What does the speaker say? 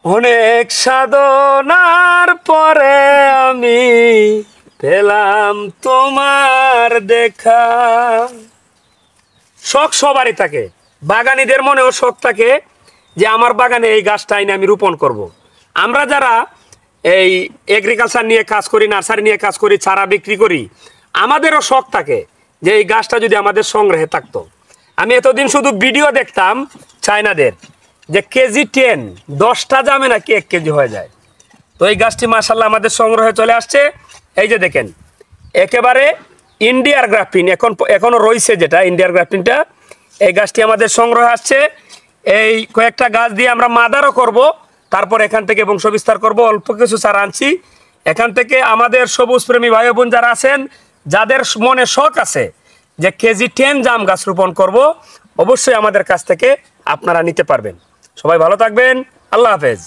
অনেক সাধনার পরে আমি পেলাম তোমার দেখা। শখ সবারই থাকে, বাগানীদের মনেও শখ থাকে যে আমার বাগানে এই গাছটা এনে আমি রোপণ করব। আমরা যারা এই এগ্রিকালচার নিয়ে কাজ করি, নার্সারি নিয়ে কাজ করি, চারা বিক্রি করি, আমাদেরও শখ থাকে যে এই গাছটা যদি আমাদের সংগ্রহে থাকতো। আমি এতদিন শুধু ভিডিও দেখতাম চায়নাদের, যে কেজি 10 10টা জামে নাকি 1 কেজি হয়ে যায়। তো এই গাছটি মাশাআল্লাহ আমাদের সংগ্রহে চলে আসছে। এই যে দেখেন, একেবারে ইন্ডিয়ার গ্রাফটিন, এখনো রয়েছে যেটা ইন্ডিয়ার গ্রাফটিনটা, এই গাছটি আমাদের সংগ্রহে আসছে। এই কয়েকটা গাছ দিয়ে আমরা মাদারও করব, তারপর এখান থেকে বংশ বিস্তার করব। অল্প কিছু চারা আনছি এখান থেকে। আমাদের সবুজ প্রেমী ভাই বোন যারা আছেন, যাদের মনে শখ আছে যে কেজি 10 জাম গাছ রোপণ করব, অবশ্যই আমাদের কাছ থেকে আপনারা নিতে পারবেন। সবাই ভালো থাকবেন, আল্লাহ হাফেজ।